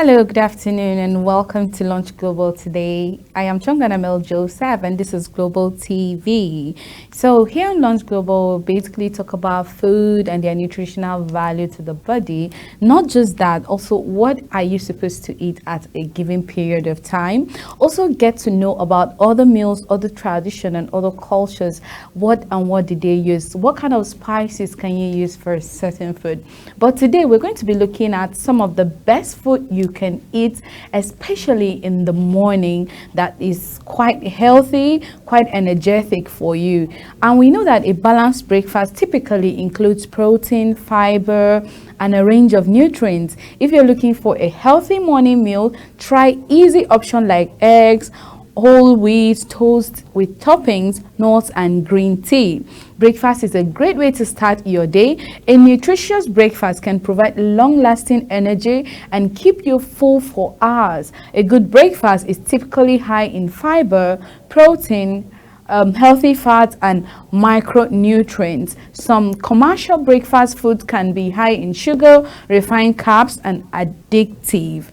Hello, good afternoon, and welcome to Launch Global today. I am Chongana Mel Joseph, and this is Global TV. So, here on Launch Global, we basically talk about food and their nutritional value to the body. Not just that, also, what are you supposed to eat at a given period of time? Also, get to know about other meals, other tradition, and other cultures. What did they use? What kind of spices can you use for a certain food? But today, we're going to be looking at some of the best food you can eat, especially in the morning, that is quite healthy, quite energetic for you. And we know that a balanced breakfast typically includes protein, fiber, and a range of nutrients. If you're looking for a healthy morning meal, try easy options like eggs, whole wheat, toast with toppings, nuts, and green tea. Breakfast is a great way to start your day. A nutritious breakfast can provide long-lasting energy and keep you full for hours. A good breakfast is typically high in fiber, protein, healthy fats, and micronutrients. Some commercial breakfast foods can be high in sugar, refined carbs, and additives.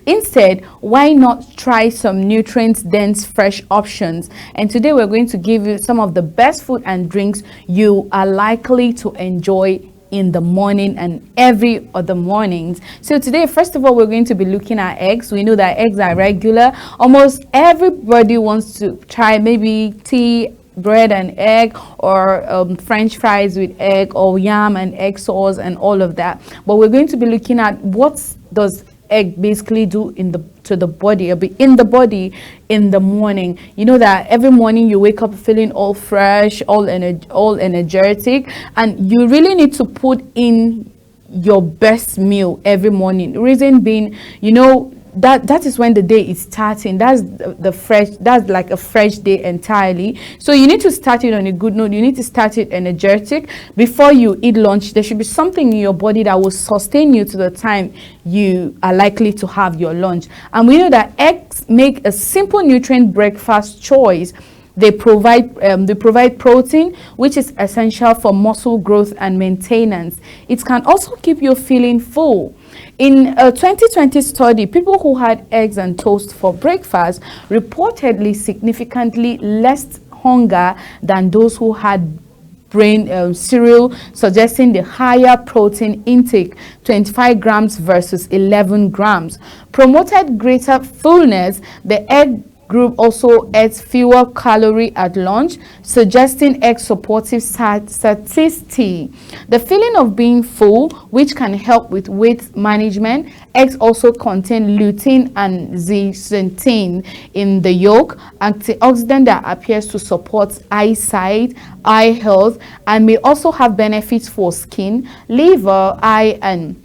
Instead, why not try some nutrient dense fresh options? And today we're going to give you some of the best food and drinks you are likely to enjoy in the morning and every other mornings. So today, first of all, we're going to be looking at eggs. We know that eggs are regular. Almost everybody wants to try maybe tea, bread and egg, or french fries with egg, or yam and egg sauce, and all of that. But we're going to be looking at what does egg basically do to the body, or be in the body in the morning. You know that every morning you wake up feeling all fresh, all energetic, and you really need to put in your best meal every morning. Reason being, that is when the day is starting. That's that's like a fresh day entirely. So you need to start it on a good note. You need to start it energetic. Before you eat lunch, there should be something in your body that will sustain you to the time you are likely to have your lunch. And we know that eggs make a simple nutrient breakfast choice. They provide protein, which is essential for muscle growth and maintenance. It can also keep you feeling full. In a 2020 study, people who had eggs and toast for breakfast reportedly significantly less hunger than those who had cereal, suggesting the higher protein intake, 25 grams versus 11 grams, promoted greater fullness. The egg group also eats fewer calories at lunch, suggesting egg supportive satiety. The feeling of being full, which can help with weight management. Eggs also contain lutein and zeaxanthin in the yolk, antioxidant that appears to support eyesight, eye health, and may also have benefits for skin, liver, eye, and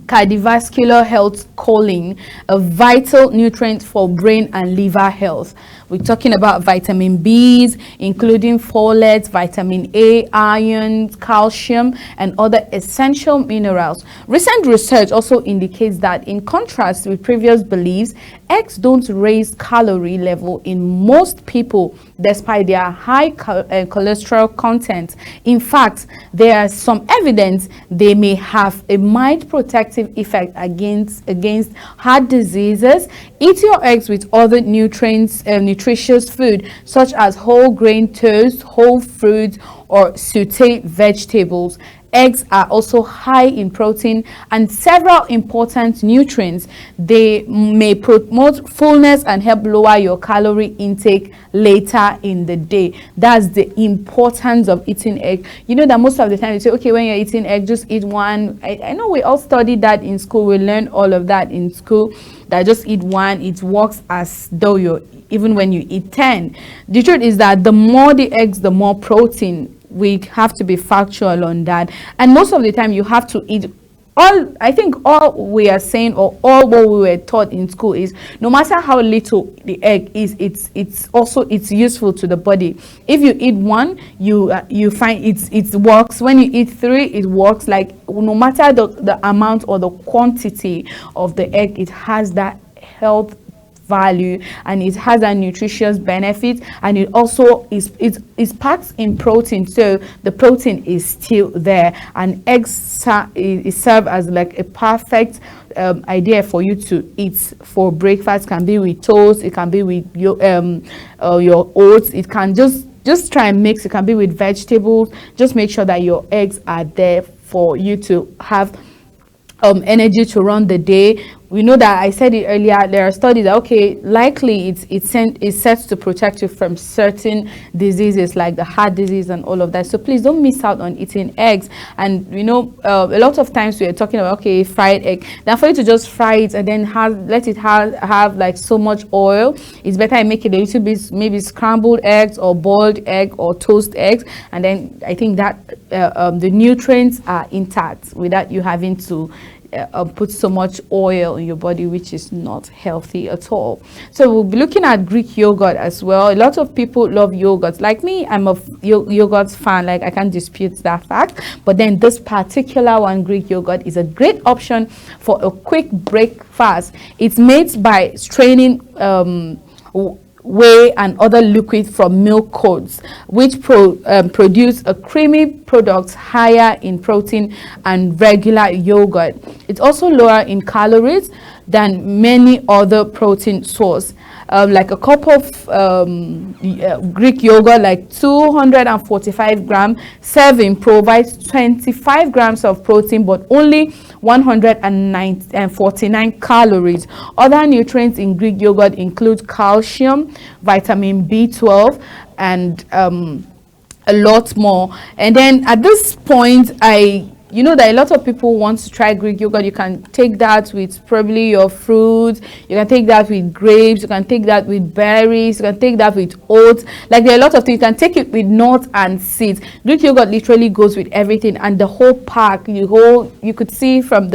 cardiovascular health. Choline, a vital nutrient for brain and liver health. We're talking about vitamin B's, including folate, vitamin A, iron, calcium, and other essential minerals. Recent research also indicates that, in contrast with previous beliefs, eggs don't raise calorie level in most people despite their high cholesterol content. In fact, there is some evidence they may have a mild protective effect against heart diseases. Eat your eggs with other nutritious food such as whole grain toast, whole fruits, or sauteed vegetables. Eggs are also high in protein and several important nutrients. They may promote fullness and help lower your calorie intake later in the day. That's the importance of eating egg. You know that most of the time you say, okay, when you're eating egg, just eat one. I know we all studied that in school. We learned all of that in school, that just eat one. It works as though even when you eat 10. The truth is that the more the eggs, the more protein. We have to be factual on that. And most of the time you have to eat all we are saying, or all what we were taught in school, is no matter how little the egg is, it's useful to the body. If you eat one, you find it works. When you eat 3, it works. Like, no matter the amount or the quantity of the egg, it has that health value, and it has a nutritious benefit, and it also is packed in protein, so the protein is still there. And eggs serve as like a perfect idea for you to eat for breakfast. It can be with toast, it can be with your oats, it can just try and mix. It can be with vegetables. Just make sure that your eggs are there for you to have energy to run the day. We know that, I said it earlier, there are studies that, okay, likely it's set to protect you from certain diseases like the heart disease and all of that. So please don't miss out on eating eggs. And a lot of times we are talking about, okay, fried egg. Now for you to just fry it and then let it have like so much oil, it's better I make it a little bit, maybe scrambled eggs or boiled egg or toast eggs, and then I think that the nutrients are intact without you having to put so much oil in your body, which is not healthy at all. So we'll be looking at Greek yogurt as well. A lot of people love yogurt. Like me, I'm a yogurt fan. Like, I can't dispute that fact. But then this particular one, Greek yogurt, is a great option for a quick breakfast. It's made by straining whey and other liquid from milk curds, which produce a creamy product higher in protein and regular yogurt. It's also lower in calories than many other protein sources. Like a cup of Greek yogurt, like 245 gram serving, provides 25 grams of protein but only 149 calories. Other nutrients in Greek yogurt include calcium, vitamin B12, and a lot more. And then at this point, you know that a lot of people want to try Greek yogurt. You can take that with probably your fruits, you can take that with grapes, you can take that with berries, you can take that with oats. Like, there are a lot of things. You can take it with nuts and seeds. Greek yogurt literally goes with everything, and the whole pack, you could see from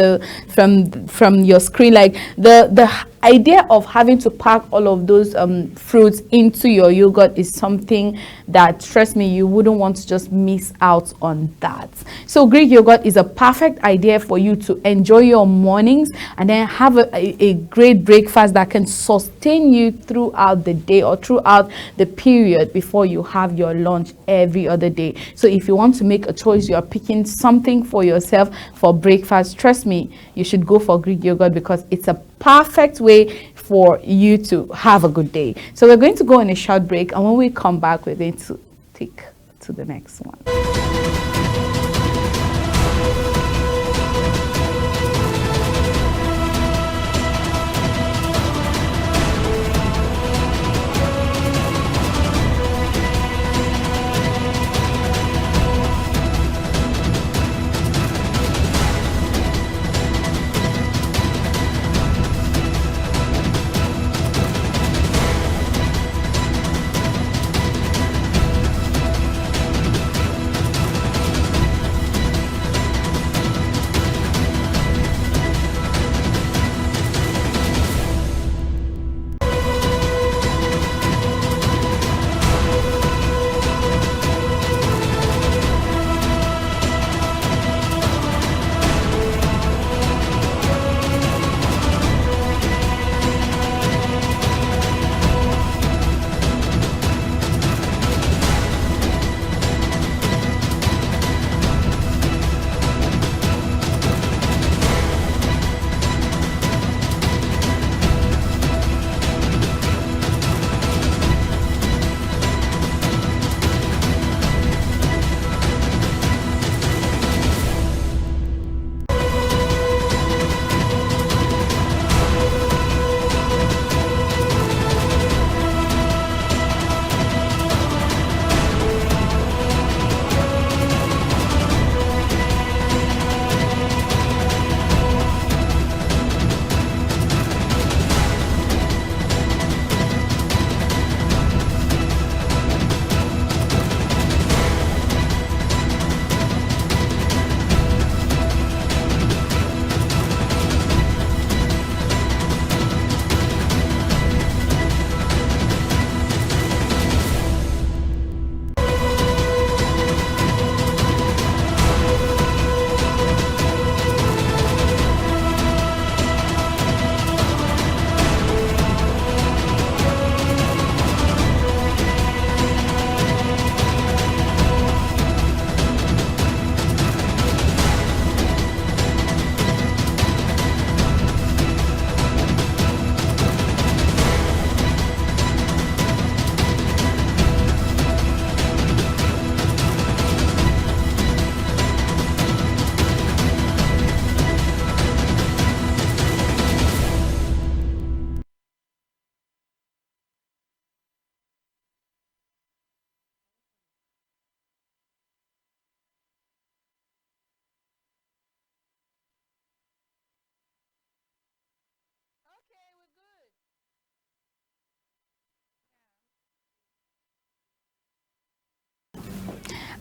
your screen, like the idea of having to pack all of those fruits into your yogurt is something that, trust me, you wouldn't want to just miss out on that. So Greek yogurt is a perfect idea for you to enjoy your mornings and then have a great breakfast that can sustain you throughout the day or throughout the period before you have your lunch every other day. So if you want to make a choice, you are picking something for yourself for breakfast, trust me, you should go for Greek yogurt, because it's a perfect way for you to have a good day. So we're going to go on a short break, and when we come back, we're going to take to the next one.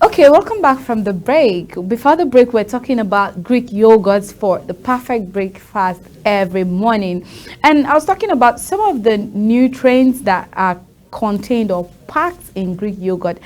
Okay, welcome back from the break. Before the break, we're talking about Greek yogurts for the perfect breakfast every morning. And I was talking about some of the nutrients that are contained or packed in Greek yogurt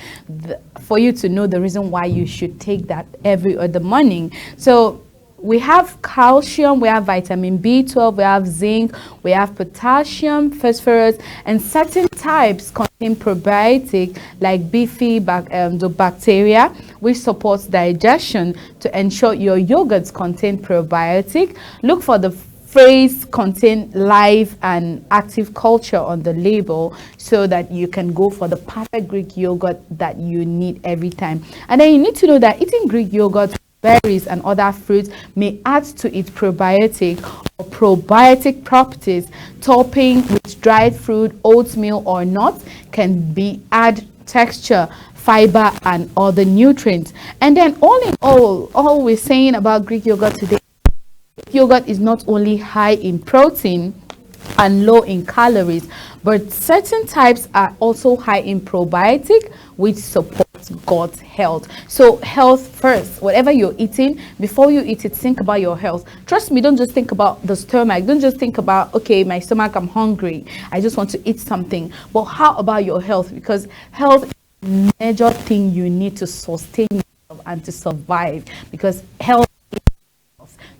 for you to know the reason why you should take that every other morning. So we have calcium, we have vitamin B12, we have zinc, we have potassium, phosphorus, and certain types contain probiotic like the bacteria, which supports digestion. To ensure your yogurts contain probiotic, look for the phrase contain live and active culture on the label so that you can go for the perfect Greek yogurt that you need every time. And then you need to know that eating Greek yogurt, berries and other fruits may add to its probiotic or probiotic properties. Topping with dried fruit, oatmeal or nuts can be add texture, fiber and other nutrients. And then all in all we're saying about Greek yogurt today, yogurt is not only high in protein and low in calories, but certain types are also high in probiotic, which supports gut health. So health first. Whatever you're eating, before you eat it, think about your health. Trust me, don't just think about the stomach. Don't just think about, okay, my stomach, I'm hungry, I just want to eat something. But how about your health? Because health is a major thing you need to sustain yourself and to survive, because health,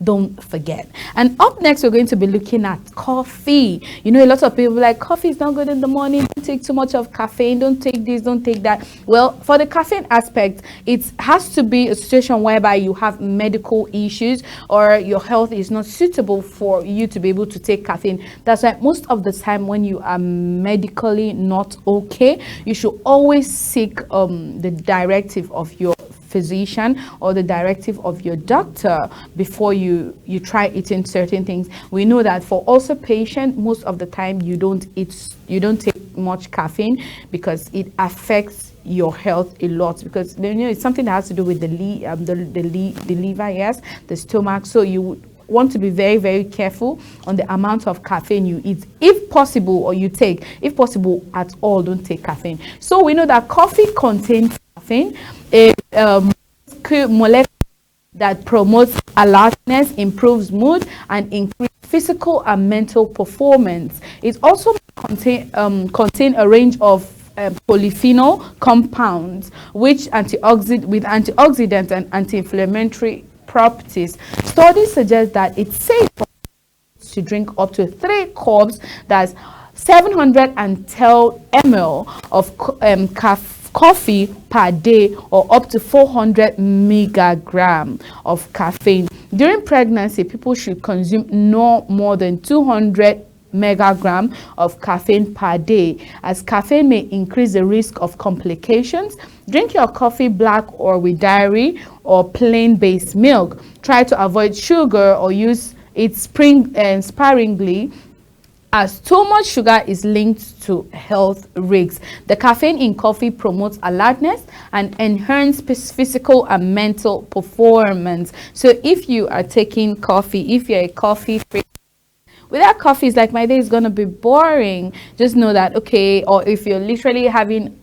don't forget. And up next, we're going to be looking at coffee. You know, a lot of people like, coffee is not good in the morning, don't take too much of caffeine, don't take this, don't take that. Well, for the caffeine aspect, it has to be a situation whereby you have medical issues or your health is not suitable for you to be able to take caffeine. That's why most of the time when you are medically not okay, you should always seek the directive of your physician or the directive of your doctor before you try eating certain things. We know that for ulcer patient, most of the time you don't take much caffeine because it affects your health a lot, because you know it's something that has to do with the liver, yes, the stomach. So you want to be very, very careful on the amount of caffeine you eat, if possible, or you take. If possible at all, don't take caffeine. So we know that coffee contains caffeine, a molecule that promotes alertness, improves mood, and increases physical and mental performance. It also contain a range of polyphenol compounds which with antioxidant and anti-inflammatory properties. Studies suggest that it's safe to drink up to 3 cups, that's 710 ml of coffee per day, or up to 400 megagram of caffeine. During pregnancy, people should consume no more than 200 megagram of caffeine per day, as caffeine may increase the risk of complications. Drink your coffee black or with dairy or plain based milk. Try to avoid sugar or use it sparingly, as too much sugar is linked to health risks. The caffeine in coffee promotes alertness and enhances physical and mental performance. So if you are taking coffee, if you're a coffee freak, without coffee, it's like my day is going to be boring. Just know that, okay, or if you're literally having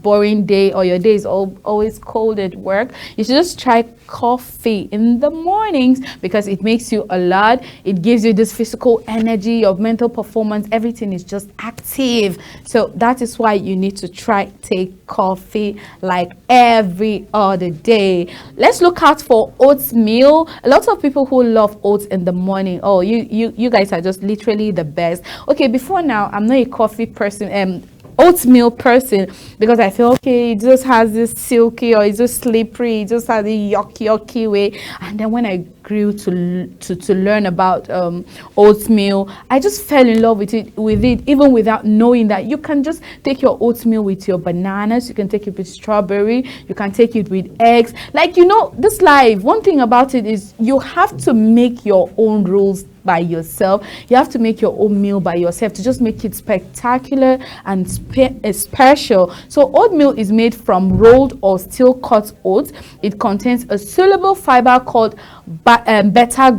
boring day, or your day is always cold at work, you should just try coffee in the mornings, because it makes you alert, it gives you this physical energy, your mental performance, everything is just active. So that is why you need to take coffee like every other day. Let's look out for oatmeal. A lot of people who love oats in the morning, oh, you guys are just literally the best. Okay, before now, I'm not a coffee person, oatmeal person, because I feel, okay, it just has this silky, or it's just slippery, it just has a yucky way. And then when I grew to learn about oatmeal, I just fell in love with it, even without knowing that you can just take your oatmeal with your bananas, you can take it with strawberry, you can take it with eggs. Like, you know, this life, one thing about it is you have to make your own rules by yourself. You have to make your own meal by yourself to just make it spectacular and special. So oatmeal is made from rolled or steel cut oats. It contains a soluble fiber called beta-glucan,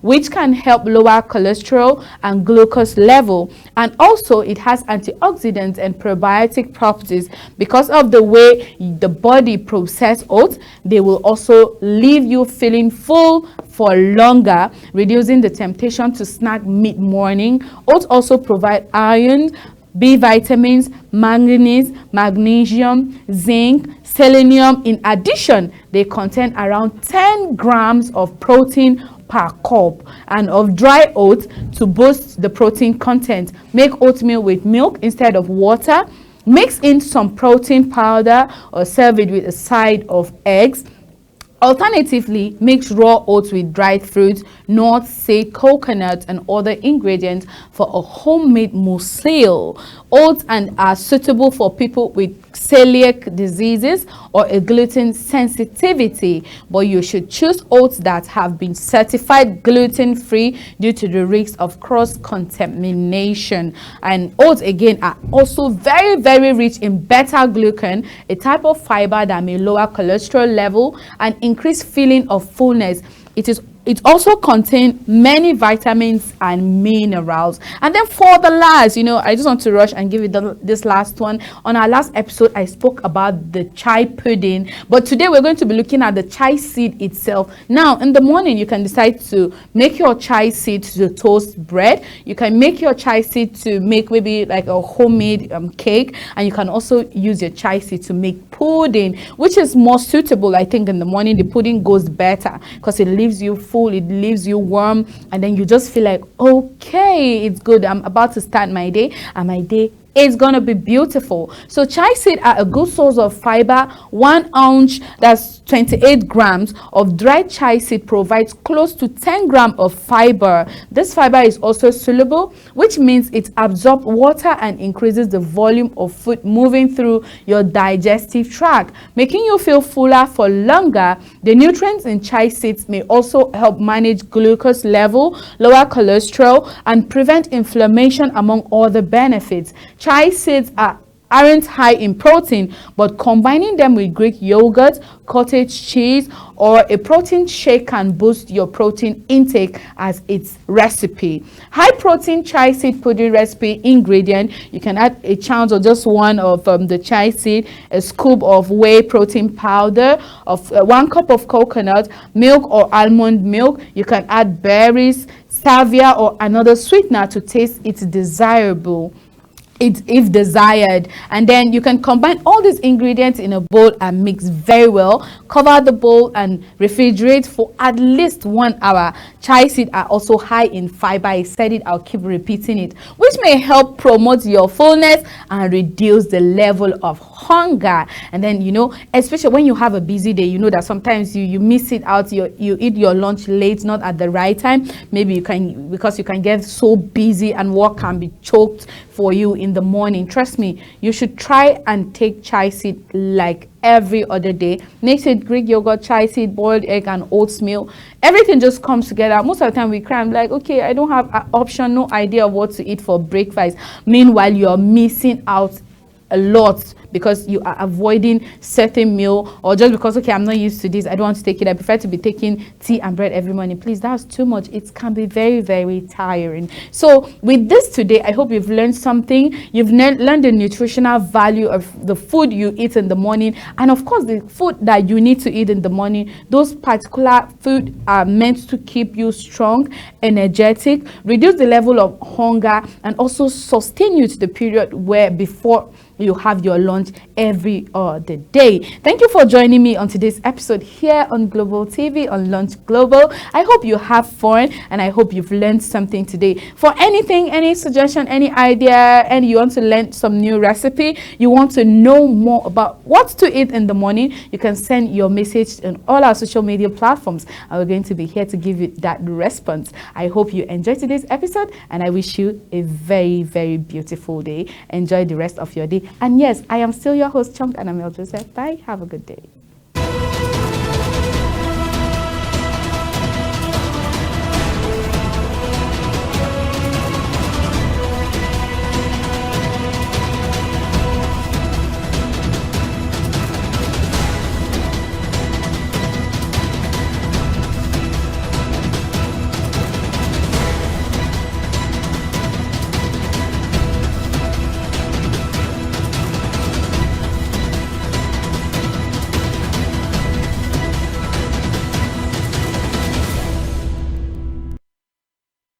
which can help lower cholesterol and glucose level, and also it has antioxidants and probiotic properties. Because of the way the body processes oats, they will also leave you feeling full for longer, reducing the temptation to snack mid-morning. Oats also provide iron, B vitamins, manganese, magnesium, zinc, selenium. In addition, they contain around 10 grams of protein per cup and of dry oats to boost the protein content. Make oatmeal with milk instead of water. Mix in some protein powder or serve it with a side of eggs. Alternatively, mix raw oats with dried fruits, nuts, say coconut, and other ingredients for a homemade muesli. Oats are suitable for people with celiac diseases or a gluten sensitivity, but you should choose oats that have been certified gluten-free due to the risk of cross-contamination. And oats again are also very rich in beta-glucan, a type of fiber that may lower cholesterol level and increase feeling of fullness. It also contains many vitamins and minerals. And then for the last, I just want to rush and give you this last one. On our last episode, I spoke about the chai pudding, but today we're going to be looking at the chai seed itself. Now, in the morning, you can decide to make your chai seed to toast bread. You can make your chai seed to make maybe like a homemade cake, and you can also use your chai seed to make pudding, which is more suitable. I think in the morning, the pudding goes better because it leaves you full, it leaves you warm, and then you just feel like, okay, it's good, I'm about to start my day, and my day is gonna be beautiful. So chai seed are a good source of fiber. 1 ounce, that's 28 grams of dried chai seed, provides close to 10 grams of fiber. This fiber is also soluble, which means it absorbs water and increases the volume of food moving through your digestive tract, making you feel fuller for longer. The nutrients in chai seeds may also help manage glucose level, lower cholesterol, and prevent inflammation, among other benefits. Chai seeds aren't high in protein, but combining them with Greek yogurt, cottage cheese, or a protein shake can boost your protein intake as its recipe. High protein chai seed pudding recipe ingredient: you can add a chance or just one of the chai seed, a scoop of whey protein powder, of 1 cup of coconut milk or almond milk. You can add berries, stevia, or another sweetener to taste it desirable, if desired. And then you can combine all these ingredients in a bowl and mix very well. Cover the bowl and refrigerate for at least 1 hour. Chai seeds are also high in fiber. I said it, I'll keep repeating it, which may help promote your fullness and reduce the level of hunger. And then especially when you have a busy day, that sometimes you miss it out, you eat your lunch late, not at the right time. Maybe because you can get so busy and work can be choked for you in the morning. Trust me, you should try and take chai seed like every other day. Mix it Greek yogurt, chai seed, boiled egg, and oatmeal. Everything just comes together. Most of the time we cry, I'm like, okay, I don't have an option, no idea of what to eat for breakfast. Meanwhile, you're missing out a lot because you are avoiding certain meal, or just because, okay, I'm not used to this, I don't want to take it, I prefer to be taking tea and bread every morning. Please, that's too much. It can be very tiring. So with this today, I hope you've learned something. You've learned the nutritional value of the food you eat in the morning, and of course the food that you need to eat in the morning. Those particular food are meant to keep you strong, energetic, reduce the level of hunger, and also sustain you to the period where before you have your lunch every other day. Thank you for joining me on today's episode here on Global TV, on Lunch Global. I hope you have fun and I hope you've learned something today. For anything, any suggestion, any idea, and you want to learn some new recipe, you want to know more about what to eat in the morning, you can send your message on all our social media platforms, and we're going to be here to give you that response. I hope you enjoyed today's episode, and I wish you a very beautiful day. Enjoy the rest of your day. And yes, I am still your host, Chunk, and I'm Joseph. Bye. Have a good day.